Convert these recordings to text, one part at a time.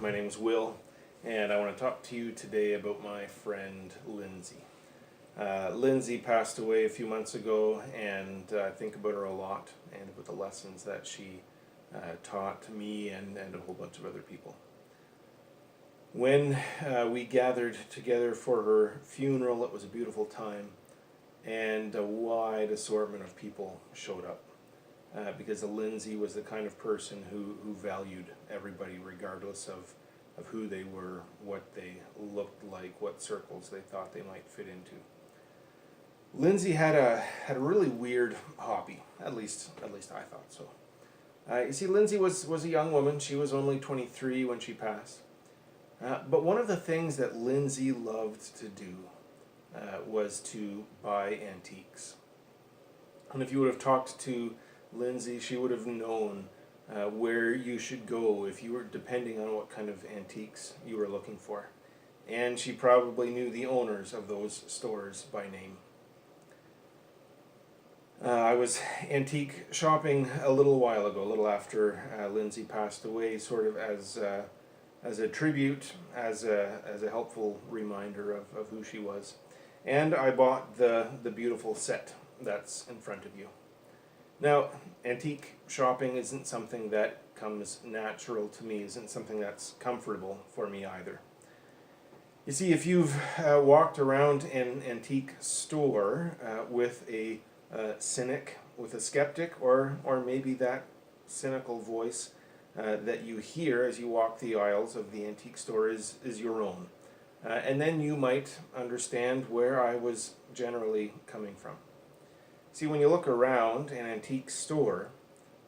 My name's Will, and I want to talk to you today about my friend Lindsay. Lindsay passed away a few months ago, and I think about her a lot and about the lessons that she taught me and a whole bunch of other people. When we gathered together for her funeral, it was a beautiful time, and a wide assortment of people showed up. Because Lindsay was the kind of person who valued everybody regardless of who they were, what they looked like, what circles they thought they might fit into. Lindsay had a really weird hobby, at least I thought so. You see, Lindsay was a young woman. She was only 23 when she passed. But one of the things that Lindsay loved to do was to buy antiques. And if you would have talked to Lindsay, she would have known where you should go if you were, depending on what kind of antiques you were looking for. And she probably knew the owners of those stores by name. I was antique shopping a little while ago, a little after Lindsay passed away, sort of as a tribute, as a helpful reminder of who she was. And I bought the beautiful set that's in front of you. Now, antique shopping isn't something that comes natural to me, isn't something that's comfortable for me either. You see, if you've walked around an antique store with a cynic, with a skeptic, or maybe that cynical voice that you hear as you walk the aisles of the antique store is your own. And then you might understand where I was generally coming from. See, when you look around an antique store,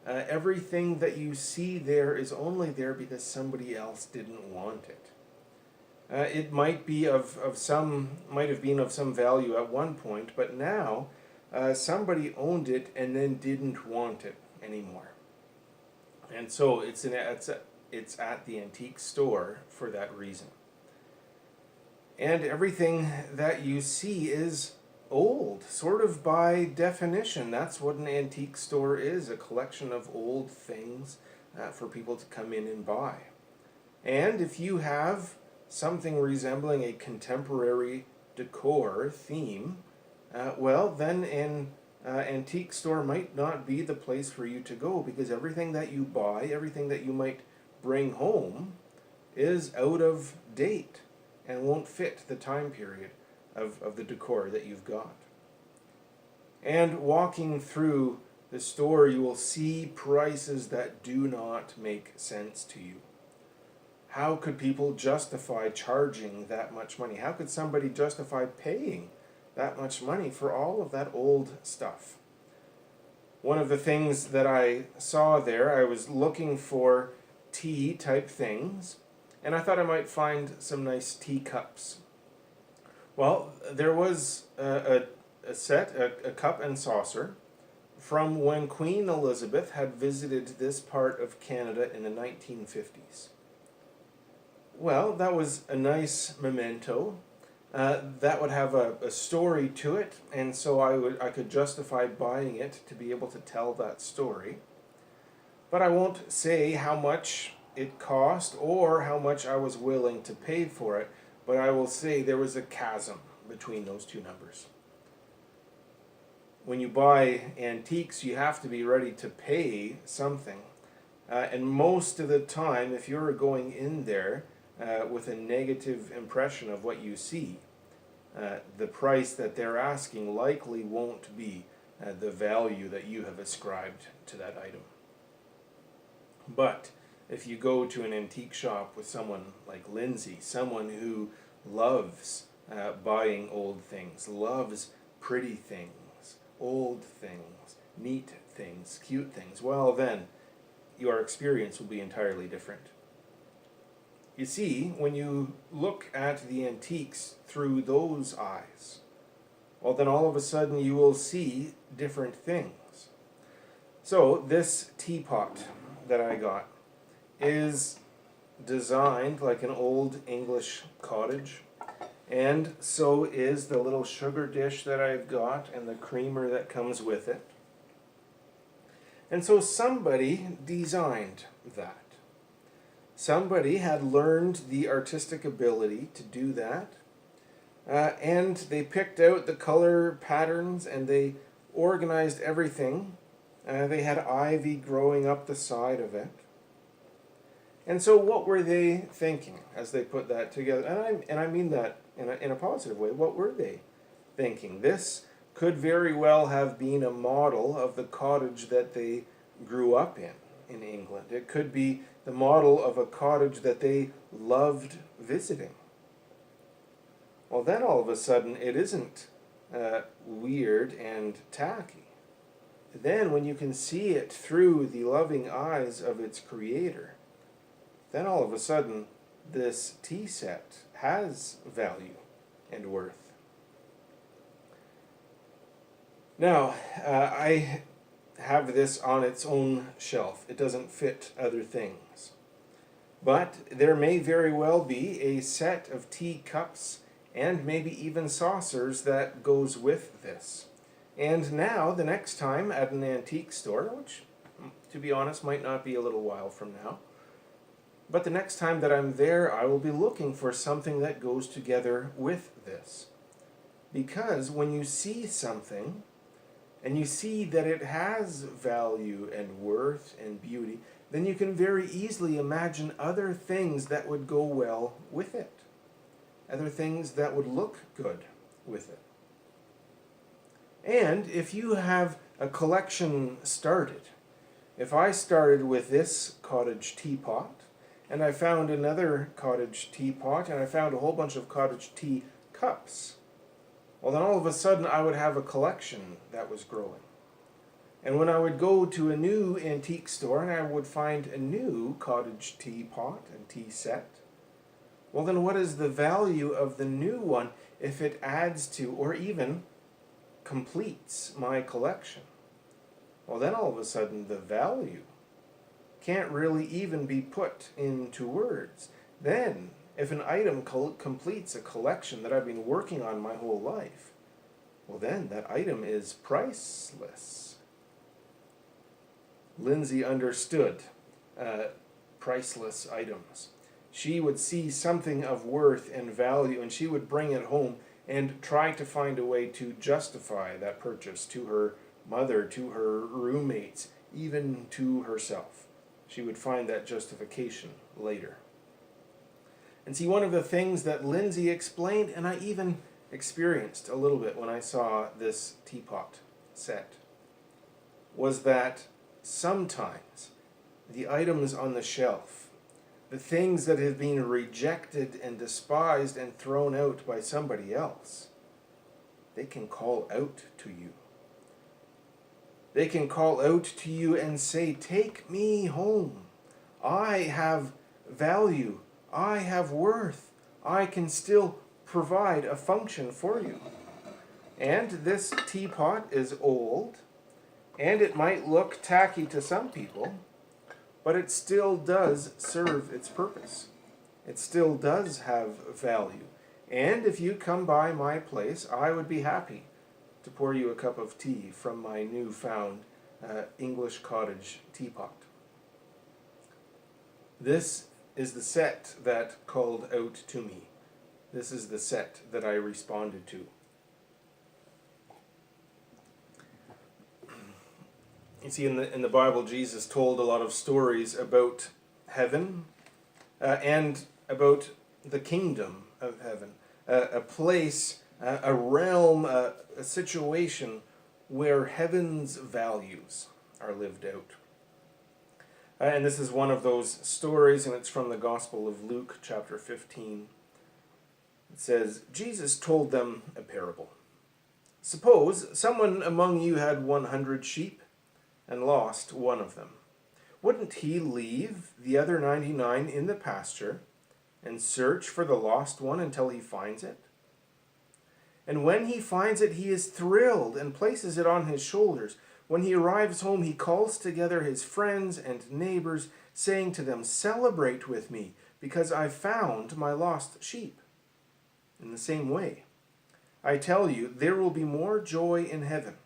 everything that you see there is only there because somebody else didn't want it. It might be might have been of some value at one point, but now somebody owned it and then didn't want it anymore. And so it's at the antique store for that reason. And everything that you see is old, sort of by definition. That's what an antique store is, a collection of old things for people to come in and buy. And if you have something resembling a contemporary decor theme, well, then an antique store might not be the place for you to go, because everything that you buy, everything that you might bring home, is out of date and won't fit the time period of the decor that you've got. And walking through the store, you will see prices that do not make sense to you. How could people justify charging that much money? How could somebody justify paying that much money for all of that old stuff? One of the things that I saw there, I was looking for tea type things, and I thought I might find some nice teacups. Well, there was a cup and saucer from when Queen Elizabeth had visited this part of Canada in the 1950s. Well, that was a nice memento. That would have a story to it, and so I could justify buying it to be able to tell that story. But I won't say how much it cost or how much I was willing to pay for it. But I will say there was a chasm between those two numbers. When you buy antiques, you have to be ready to pay something. And most of the time, if you're going in there with a negative impression of what you see, the price that they're asking likely won't be the value that you have ascribed to that item. But if you go to an antique shop with someone like Lindsay, someone who loves buying old things, loves pretty things, old things, neat things, cute things, well then, your experience will be entirely different. You see, when you look at the antiques through those eyes, well then all of a sudden you will see different things. So this teapot that I got is designed like an old English cottage, and so is the little sugar dish that I've got and the creamer that comes with it. And so somebody designed that. Somebody had learned the artistic ability to do that, and they picked out the color patterns and they organized everything. They had ivy growing up the side of it. And so what were they thinking as they put that together? And I mean that in a positive way. What were they thinking? This could very well have been a model of the cottage that they grew up in England. It could be the model of a cottage that they loved visiting. Well, then all of a sudden it isn't weird and tacky. Then when you can see it through the loving eyes of its creator, then all of a sudden this tea set has value and worth. Now, I have this on its own shelf. It doesn't fit other things. But there may very well be a set of tea cups and maybe even saucers that goes with this. And now, the next time at an antique store, which, to be honest, might not be a little while from now, but the next time that I'm there, I will be looking for something that goes together with this. Because when you see something, and you see that it has value and worth and beauty, then you can very easily imagine other things that would go well with it. Other things that would look good with it. And if you have a collection started, if I started with this cottage teapot, and I found another cottage teapot, and I found a whole bunch of cottage tea cups, well then all of a sudden I would have a collection that was growing. And when I would go to a new antique store and I would find a new cottage teapot and tea set, well then what is the value of the new one if it adds to or even completes my collection? Well then all of a sudden the value can't really even be put into words. Then, if an item completes a collection that I've been working on my whole life, well then that item is priceless. Lindsay understood priceless items. She would see something of worth and value and she would bring it home and try to find a way to justify that purchase to her mother, to her roommates, even to herself. She would find that justification later. And see, one of the things that Lindsay explained, and I even experienced a little bit when I saw this teapot set, was that sometimes the items on the shelf, the things that have been rejected and despised and thrown out by somebody else, they can call out to you. They can call out to you and say, "Take me home. I have value. I have worth. I can still provide a function for you." And this teapot is old, and it might look tacky to some people, but it still does serve its purpose. It still does have value. And if you come by my place, I would be happy to pour you a cup of tea from my newfound English cottage teapot. This is the set that called out to me. This is the set that I responded to. You see, in the Bible, Jesus told a lot of stories about heaven and about the kingdom of heaven, a place, a realm, a situation where heaven's values are lived out. And this is one of those stories, and it's from the Gospel of Luke, chapter 15. It says, Jesus told them a parable. Suppose someone among you had 100 sheep and lost one of them. Wouldn't he leave the other 99 in the pasture and search for the lost one until he finds it? And when he finds it, he is thrilled and places it on his shoulders. When he arrives home, he calls together his friends and neighbors, saying to them, "Celebrate with me, because I found my lost sheep." In the same way, I tell you, there will be more joy in heaven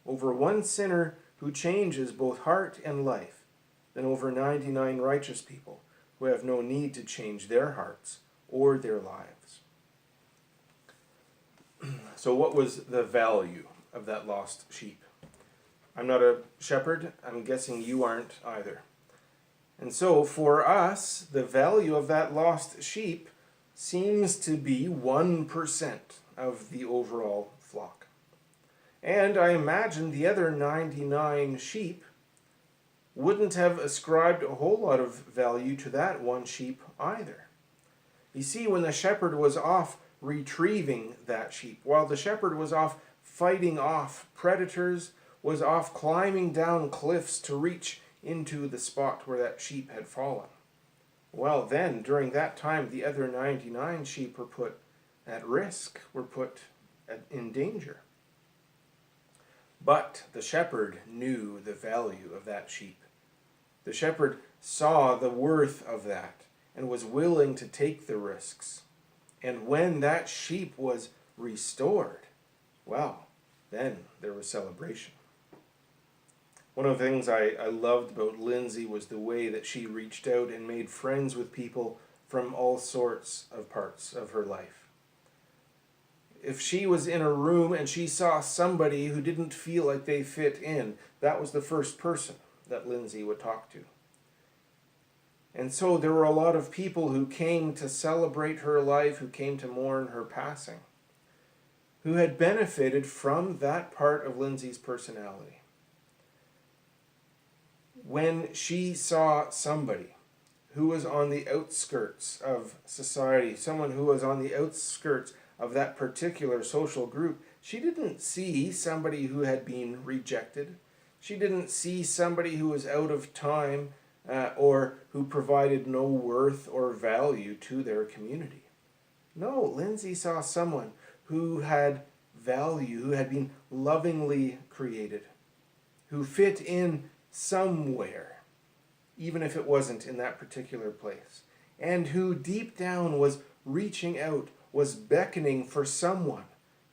over one sinner who changes both heart and life than over 99 righteous people who have no need to change their hearts or their lives. So what was the value of that lost sheep? I'm not a shepherd. I'm guessing you aren't either. And so for us, the value of that lost sheep seems to be 1% of the overall flock. And I imagine the other 99 sheep wouldn't have ascribed a whole lot of value to that one sheep either. You see, when the shepherd was off retrieving that sheep, while the shepherd was off fighting off predators, was off climbing down cliffs to reach into the spot where that sheep had fallen, well then, during that time, the other 99 sheep were put at risk, were put in danger. But the shepherd knew the value of that sheep. The shepherd saw the worth of that and was willing to take the risks. And when that sheep was restored, well, then there was celebration. One of the things I loved about Lindsay was the way that she reached out and made friends with people from all sorts of parts of her life. If she was in a room and she saw somebody who didn't feel like they fit in, that was the first person that Lindsay would talk to. And so there were a lot of people who came to celebrate her life, who came to mourn her passing, who had benefited from that part of Lindsay's personality. When she saw somebody who was on the outskirts of society, someone who was on the outskirts of that particular social group, she didn't see somebody who had been rejected. She didn't see somebody who was out of time or who provided no worth or value to their community. No, Lindsay saw someone who had value, who had been lovingly created, who fit in somewhere, even if it wasn't in that particular place, and who deep down was reaching out, was beckoning for someone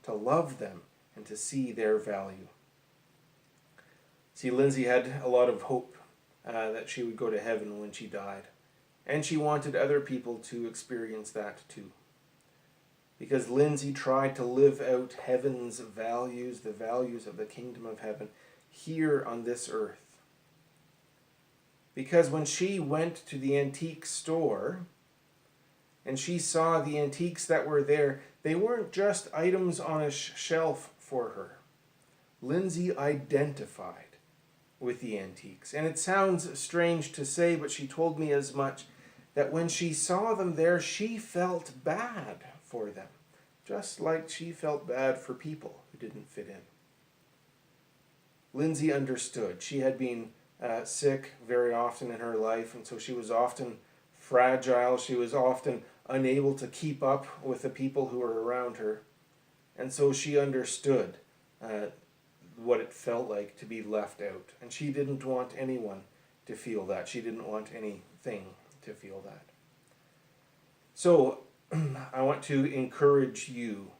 to love them and to see their value. See, Lindsay had a lot of hope that she would go to heaven when she died, and she wanted other people to experience that too. Because Lindsay tried to live out heaven's values, the values of the kingdom of heaven, here on this earth. Because when she went to the antique store and she saw the antiques that were there, they weren't just items on a shelf for her. Lindsay identified with the antiques. And it sounds strange to say, but she told me as much, that when she saw them there, she felt bad for them, just like she felt bad for people who didn't fit in. Lindsay understood. She had been sick very often in her life, and so she was often fragile. She was often unable to keep up with the people who were around her, and so she understood what it felt like to be left out, and she didn't want anyone to feel that. She didn't want anything to feel that. So I want to encourage you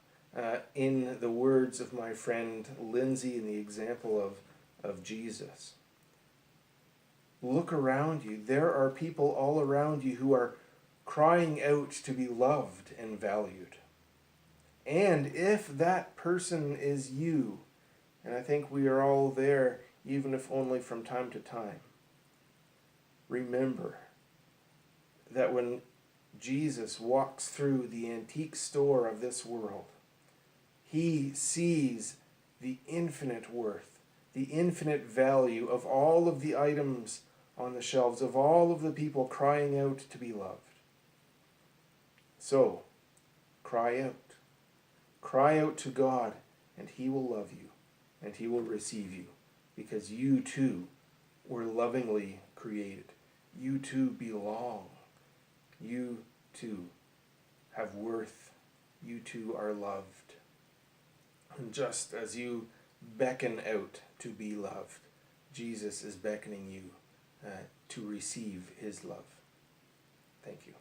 in the words of my friend Lindsay and the example of Jesus. Look around you. There are people all around you who are crying out to be loved and valued. And if that person is you, and I think we are all there, even if only from time to time, remember that when Jesus walks through the antique store of this world, he sees the infinite worth, the infinite value of all of the items on the shelves, of all of the people crying out to be loved. So, cry out. Cry out to God, and he will love you, and he will receive you, because you too were lovingly created. You too belong. You too have worth. You too are loved. And just as you beckon out to be loved, Jesus is beckoning you to receive his love. Thank you.